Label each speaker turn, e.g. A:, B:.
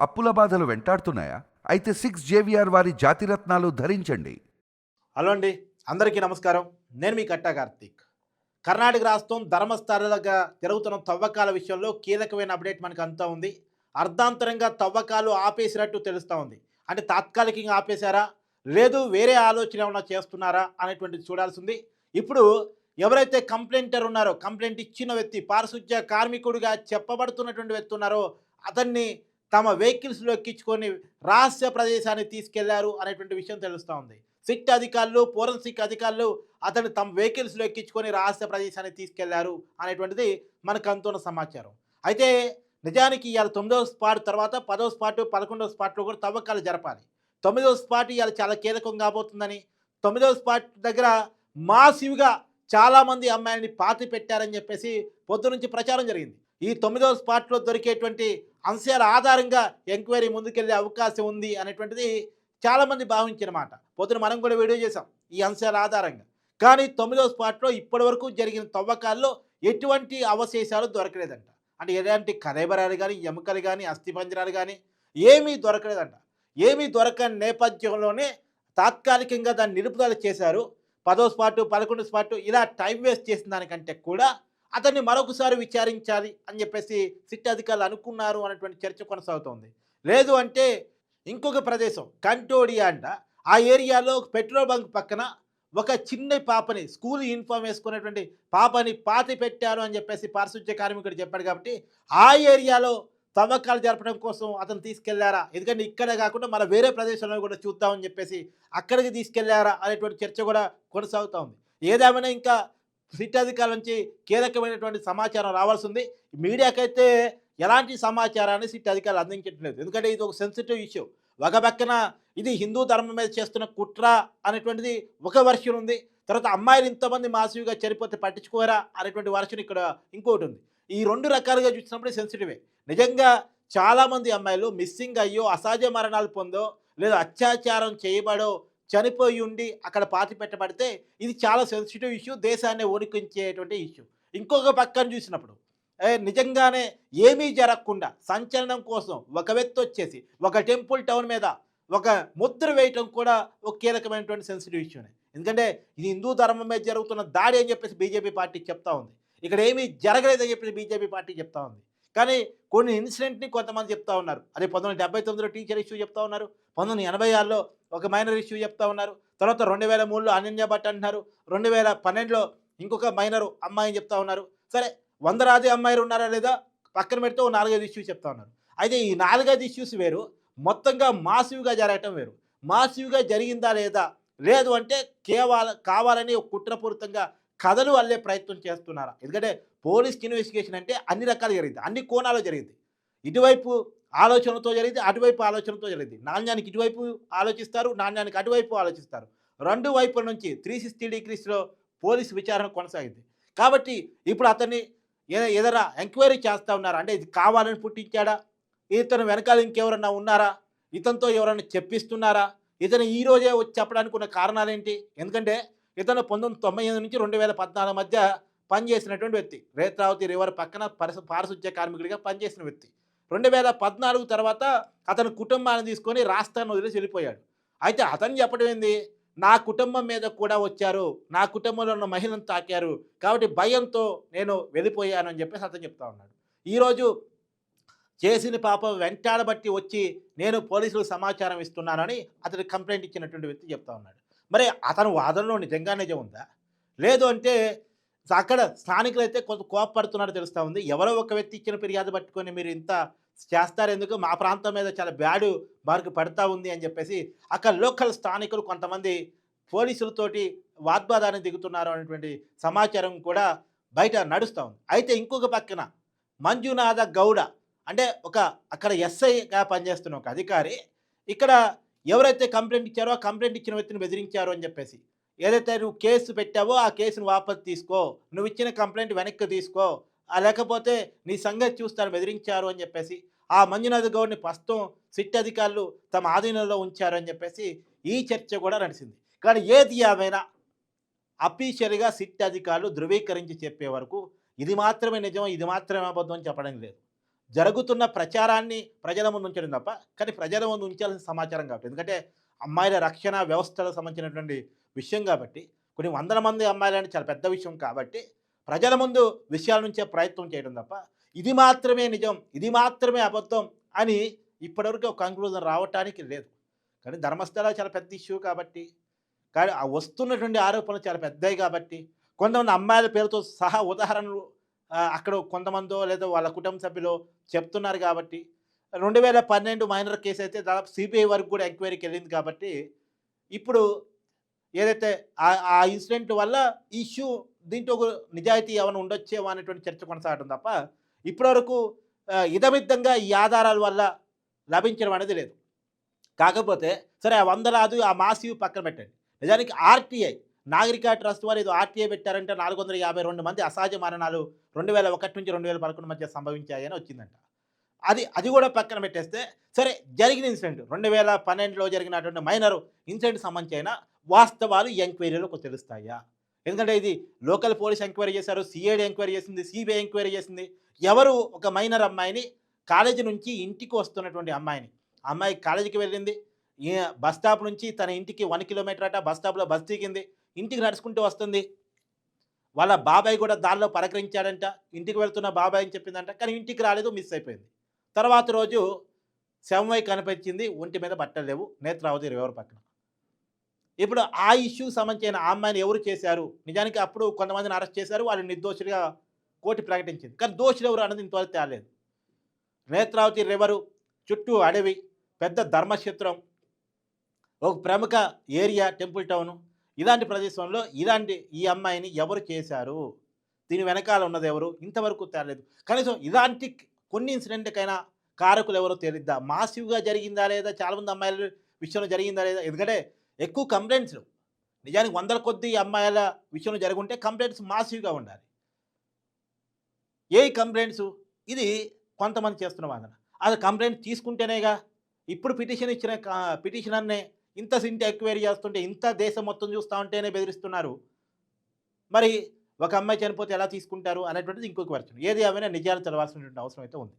A: అప్పుల బాధలు వెంటాడుతున్నాయా? అయితే 6 JVR వారి జాతిరత్నాలు ధరించండి.
B: హలో అండి, అందరికీ నమస్కారం. నేను మీ కట్టా కార్తీక్. కర్ణాటక రాష్ట్రం ధర్మస్థలాగా జరుగుతున్న తవ్వకాల విషయంలో కీలకమైన అప్డేట్ మనకు అంతా ఉంది. అర్ధాంతరంగా తవ్వకాలు ఆపేసినట్టు తెలుస్తూ ఉంది. అంటే తాత్కాలికంగా ఆపేశారా, లేదు వేరే ఆలోచన ఏమైనా చేస్తున్నారా అనేటువంటిది చూడాల్సి ఉంది. ఇప్పుడు ఎవరైతే కంప్లైంటర్ ఉన్నారో, కంప్లైంట్ ఇచ్చిన వ్యక్తి, పారిశుధ్య కార్మికుడిగా చెప్పబడుతున్నటువంటి వ్యక్తి ఉన్నారో, అతన్ని తమ వెహికల్స్లో ఎక్కించుకొని రహస్య ప్రదేశానికి తీసుకెళ్లారు అనేటువంటి విషయం తెలుస్తూ ఉంది. సిట్ అధికారులు, ఫోరెన్సిక్ అధికారులు అతను తమ వెహికల్స్లో ఎక్కించుకొని రహస్య ప్రదేశానికి తీసుకెళ్లారు అనేటువంటిది మనకు అందుతున్న సమాచారం. అయితే నిజానికి ఇవాళ 9వ స్పాట్ తర్వాత 10వ స్పాట్, 11వ స్పాట్లో కూడా తవ్వకాలు జరపాలి. 9వ స్పాట్ ఇవాళ చాలా కీలకం కాబోతుందని, 9వ స్పాట్ దగ్గర మాసివ్గా చాలామంది అమ్మాయిని పాతి పెట్టారని చెప్పేసి పొద్దునుంచి ప్రచారం జరిగింది. ఈ 9వ స్పాట్లో దొరికేటువంటి అంశాల ఆధారంగా ఎంక్వైరీ ముందుకెళ్లే అవకాశం ఉంది అనేటువంటిది చాలామంది భావించిన మాట. పొద్దున మనం కూడా వీడియో చేసాం ఈ అంశాల ఆధారంగా. కానీ 9వ స్పాట్లో ఇప్పటివరకు జరిగిన తవ్వకాల్లో ఎటువంటి అవశేషాలు దొరకలేదంట. అంటే ఎలాంటి కళేబరాలు కానీ, ఎముకలు కానీ, అస్థిపంజరాలు కానీ ఏమీ దొరకలేదంట. ఏమీ దొరకని నేపథ్యంలోనే తాత్కాలికంగా దాన్ని నిలుపుదల చేశారు. 10వ స్పాటు, 11వ స్పాటు ఇలా టైం వేస్ట్ చేసిన దానికంటే కూడా అతన్ని మరొకసారి విచారించాలి అని చెప్పేసి సిట్ అధికారులు అనుకున్నారు అనేటువంటి చర్చ కొనసాగుతోంది. లేదు అంటే ఇంకొక ప్రదేశం కంటోడియా అంట. ఆ ఏరియాలో పెట్రోల్ బంక్ పక్కన ఒక చిన్న పాపని, స్కూల్ యూనిఫామ్ వేసుకున్నటువంటి పాపని పాతి పెట్టారు అని చెప్పేసి పారిశుధ్య కార్మికుడు చెప్పాడు. కాబట్టి ఆ ఏరియాలో తవ్వకాలు జరపడం కోసం అతను తీసుకెళ్లారా, ఎందుకంటే ఇక్కడే కాకుండా మన వేరే ప్రదేశంలో కూడా చూద్దామని చెప్పేసి అక్కడికి తీసుకెళ్లారా అనేటువంటి చర్చ కూడా కొనసాగుతూ ఉంది. ఏదేమైనా ఇంకా సిట్ అధికారుల నుంచి కీలకమైనటువంటి సమాచారం రావాల్సి ఉంది. మీడియాకైతే ఎలాంటి సమాచారాన్ని సిట్ అధికారులు అందించట్లేదు. ఎందుకంటే ఇది ఒక సెన్సిటివ్ ఇష్యూ. ఒక పక్కన ఇది హిందూ ధర్మం మీద చేస్తున్న కుట్ర అనేటువంటిది ఒక వర్షన్ ఉంది. తర్వాత అమ్మాయిలు ఇంతమంది మాసివ్గా చనిపోతే పట్టించుకోరా అనేటువంటి వర్షన్ ఇక్కడ ఇంకోటి ఉంది. ఈ రెండు రకాలుగా చూసినప్పుడు సెన్సిటివే. నిజంగా చాలామంది అమ్మాయిలు మిస్సింగ్ అయ్యో, అసహజ మరణాలు పొందో, లేదా అత్యాచారం చేయబడో, చనిపోయి ఉండి అక్కడ పాతి పెట్టబడితే ఇది చాలా సెన్సిటివ్ ఇష్యూ, దేశాన్ని వణికించేటువంటి ఇష్యూ. ఇంకొక పక్కన చూసినప్పుడు నిజంగానే ఏమీ జరగకుండా సంచలనం కోసం ఒక వ్యక్తి వచ్చేసి ఒక టెంపుల్ టౌన్ మీద ఒక ముద్ర వేయటం కూడా ఒక కీలకమైనటువంటి సెన్సిటివ్ ఇష్యూనే. ఎందుకంటే ఇది హిందూ ధర్మం మీద జరుగుతున్న దాడి అని చెప్పేసి బీజేపీ పార్టీ చెప్తా ఉంది. ఇక్కడ ఏమీ జరగలేదని చెప్పేసి బీజేపీ పార్టీ చెప్తా ఉంది. కానీ కొన్ని ఇన్సిడెంట్ని కొంతమంది చెప్తా ఉన్నారు. అదే 1979లో టీచర్ ఇష్యూ చెప్తా ఉన్నారు, 1986లో ఒక మైనర్ ఇష్యూ చెప్తా ఉన్నారు, తర్వాత 2003లో అనన్య భట్ అంటున్నారు, 2012లో ఇంకొక మైనరు అమ్మాయిని చెప్తా ఉన్నారు. సరే, వందలాది అమ్మాయిలు ఉన్నారా లేదా పక్కన పెడితే ఓ 4-5 ఇష్యూస్ చెప్తా ఉన్నారు. అయితే ఈ 4-5 ఇష్యూస్ వేరు, మొత్తంగా మాసివ్గా జరగటం వేరు. మాసివ్గా జరిగిందా లేదా, లేదు అంటే కావాలని కుట్రపూరితంగా కథలు అల్లే ప్రయత్నం చేస్తున్నారా? ఎందుకంటే పోలీస్కి ఇన్వెస్టిగేషన్ అంటే అన్ని రకాలు జరిగింది, అన్ని కోణాలు జరిగింది. ఇటువైపు ఆలోచనతో జరిగింది, అటువైపు ఆలోచనతో జరిగింది. నాణ్యానికి ఇటువైపు ఆలోచిస్తారు, నాణ్యానికి అటువైపు ఆలోచిస్తారు. రెండు వైపుల నుంచి 360 డిగ్రీస్లో పోలీసు విచారణ కొనసాగింది. కాబట్టి ఇప్పుడు అతన్ని ఏదైనా ఎంక్వైరీ చేస్తూ ఉన్నారా, అంటే ఇది కావాలని పుట్టించాడా, ఇతను వెనకాల ఇంకెవరన్నా ఉన్నారా, ఇతనితో ఎవరైనా చెప్పిస్తున్నారా, ఇతను ఈరోజే వచ్చి చెప్పడానికి ఉన్న కారణాలేంటి? ఎందుకంటే ఇతను 1998 నుంచి 2014 మధ్య పనిచేసినటువంటి వ్యక్తి. రేత్రావతి రివర్ పక్కన పారిశుధ్య కార్మికుడిగా పనిచేసిన వ్యక్తి. 2014 తర్వాత అతని కుటుంబాన్ని తీసుకొని రాష్ట్రాన్ని వదిలేసి వెళ్ళిపోయాడు. అయితే అతను చెప్పడం ఏంది, నా కుటుంబం మీద కూడా వచ్చారు, నా కుటుంబంలో ఉన్న మహిళను తాకారు, కాబట్టి భయంతో నేను వెళ్ళిపోయాను అని చెప్పేసి అతను చెప్తా ఉన్నాడు. ఈరోజు చేసిన పాపం వెంటాడబట్టి వచ్చి నేను పోలీసులకు సమాచారం ఇస్తున్నానని అతనికి కంప్లైంట్ ఇచ్చినటువంటి వ్యక్తి చెప్తా ఉన్నాడు. మరి అతను వాదనలో నిజంగా నిజం ఉందా, లేదు అంటే అక్కడ స్థానికులైతే కొంత కోపపడుతున్నాడు తెలుస్తూ ఉంది. ఎవరో ఒక వ్యక్తి ఇచ్చిన ఫిర్యాదు పట్టుకొని మీరు ఇంత చేస్తారు ఎందుకు, మా ప్రాంతం మీద చాలా బ్యాడు మార్కు పడతా ఉంది అని చెప్పేసి అక్కడ లోకల్ స్థానికులు కొంతమంది పోలీసులతోటి వాగ్వాదానికి దిగుతున్నారు అనేటువంటి సమాచారం కూడా బయట నడుస్తూ ఉంది. అయితే ఇంకొక పక్కన మంజునాథ గౌడ అంటే అక్కడ ఎస్ఐగా పనిచేస్తున్న ఒక అధికారి ఇక్కడ ఎవరైతే కంప్లైంట్ ఇచ్చారో ఆ కంప్లైంట్ ఇచ్చిన వ్యక్తిని బెదిరించారు అని చెప్పేసి, ఏదైతే నువ్వు కేసు పెట్టావో ఆ కేసును వాపసు తీసుకో, నువ్వు ఇచ్చిన కంప్లైంట్ వెనక్కి తీసుకో, లేకపోతే నీ సంగతి చూస్తాను బెదిరించారు అని చెప్పేసి ఆ మంజునాథ్ గౌడ్ని ప్రస్తుతం సిట్ అధికారులు తమ ఆధీనంలో ఉంచారు అని చెప్పేసి ఈ చర్చ కూడా నడిచింది. కానీ ఏది ఏమైనా అఫీషియల్గా సిట్ అధికారులు ధృవీకరించి చెప్పే వరకు ఇది మాత్రమే నిజం, ఇది మాత్రమే అబద్ధం అని చెప్పడం లేదు. జరుగుతున్న ప్రచారాన్ని ప్రజల ముందు ఉంచడం తప్ప, కానీ ప్రజల ముందు ఉంచాల్సిన సమాచారం కాబట్టి. ఎందుకంటే అమ్మాయిల రక్షణ వ్యవస్థలకు సంబంధించినటువంటి విషయం కాబట్టి, కొన్ని వందల మంది అమ్మాయిలంటే చాలా పెద్ద విషయం కాబట్టి, ప్రజల ముందు విషయాల నుంచే ప్రయత్నం చేయడం తప్ప, ఇది మాత్రమే నిజం, ఇది మాత్రమే అబద్ధం అని ఇప్పటివరకు ఒక కంక్లూజన్ రావటానికి లేదు. కానీ ధర్మస్థల చాలా పెద్ద ఇష్యూ కాబట్టి, కానీ ఆ వస్తున్నటువంటి ఆరోపణలు చాలా పెద్దవి కాబట్టి, కొంతమంది అమ్మాయిల పేరుతో సహా ఉదాహరణలు అక్కడ కొంతమందో లేదా వాళ్ళ కుటుంబ సభ్యులు చెప్తున్నారు కాబట్టి, 2012 మైనర్ కేసు అయితే దాదాపు సిబిఐ వరకు కూడా ఎంక్వైరీకి వెళ్ళింది కాబట్టి, ఇప్పుడు ఏదైతే ఆ ఇన్సిడెంట్ వల్ల ఇష్యూ దీంట్లో ఒక నిజాయితీ ఏమైనా ఉండొచ్చేమో అనేటువంటి చర్చ కొనసాగడం తప్ప, ఇప్పటివరకు ఇదమిద్దంగా ఈ ఆధారాల వల్ల లభించడం అనేది లేదు. కాకపోతే సరే ఆ వందలాది ఆ మాసివ్ పక్కన పెట్టండి. నిజానికి ఆర్టీఐ నాగరిక ట్రస్ట్ వారు ఏదో ఆర్టీఐ పెట్టారంటే 452 మంది అసహజ మరణాలు 2001 నుంచి 2011 మధ్య సంభవించాయని వచ్చిందంట. అది కూడా పక్కన పెట్టేస్తే సరే జరిగిన ఇన్సిడెంట్ 2012లో జరిగినటువంటి మైనర్ ఇన్సిడెంట్ సంబంధించి అయినా వాస్తవాలు ఎంక్వైరీలోకి తెలుస్తాయా? ఎందుకంటే ఇది లోకల్ పోలీస్ ఎంక్వైరీ చేశారు, సిఐడి ఎంక్వైరీ చేసింది, సిబిఐ ఎంక్వైరీ చేసింది. ఎవరు ఒక మైనర్ అమ్మాయిని కాలేజీ నుంచి ఇంటికి వస్తున్నటువంటి అమ్మాయిని, ఆ అమ్మాయి కాలేజీకి వెళ్ళింది, బస్ స్టాప్ నుంచి తన ఇంటికి 1 కిలోమీటర్ అట, బస్ స్టాప్లో బస్ దిగింది, ఇంటికి నడుచుకుంటూ వస్తుంది. వాళ్ళ బాబాయ్ కూడా దారిలో పలకరించాడంట, ఇంటికి వెళ్తున్న బాబాయ్ అని చెప్పిందంట, కానీ ఇంటికి రాలేదు, మిస్ అయిపోయింది. తర్వాత రోజు శవమై కనిపించింది, ఒంటి మీద బట్టలు లేవు, నేత్రావతి రివర్ పక్కన. ఇప్పుడు ఆ ఇష్యూ సంబంధించిన ఆ అమ్మాయిని ఎవరు చేశారు? నిజానికి అప్పుడు కొంతమందిని అరెస్ట్ చేశారు, వాళ్ళు నిర్దోషులుగా కోర్టు ప్రకటించింది. కానీ దోషులు ఎవరు అన్నది ఇంతవరకు తేలేదు. నేత్రావతి రివరు చుట్టూ అడవి, పెద్ద ధర్మక్షేత్రం, ఒక ప్రముఖ ఏరియా టెంపుల్ టౌను, ఇలాంటి ప్రదేశంలో ఈ అమ్మాయిని ఎవరు చేశారు, దీని వెనకాల ఉన్నది ఎవరు, ఇంతవరకు తేలేదు. కనీసం ఇలాంటి కొన్ని ఇన్సిడెంట్కైనా కారకులు ఎవరో తేలిద్దా? మాసివ్గా జరిగిందా లేదా, చాలామంది అమ్మాయిల విషయంలో జరిగిందా లేదా? ఎందుకంటే ఎక్కువ కంప్లైంట్స్ నిజానికి వందల కొద్ది అమ్మాయిల విషయంలో జరుగుంటే కంప్లైంట్స్ మాసివ్గా ఉండాలి. ఏ కంప్లైంట్స్? ఇది కొంతమంది చేస్తున్న వాదన. అది కంప్లైంట్ తీసుకుంటేనేగా. ఇప్పుడు పిటిషన్ ఇచ్చిన పిటిషనర్నే ఇంత సింటి ఎంక్వైరీ చేస్తుంటే, ఇంత దేశం మొత్తం చూస్తూ ఉంటేనే బెదిరిస్తున్నారు. మరి ఒక అమ్మాయి చనిపోతే ఎలా తీసుకుంటారు అనేటువంటిది ఇంకొక వర్షన్. ఏది ఏమైనా నిజాలు తెలవాల్సినటువంటి అవసరం అయితే ఉంది.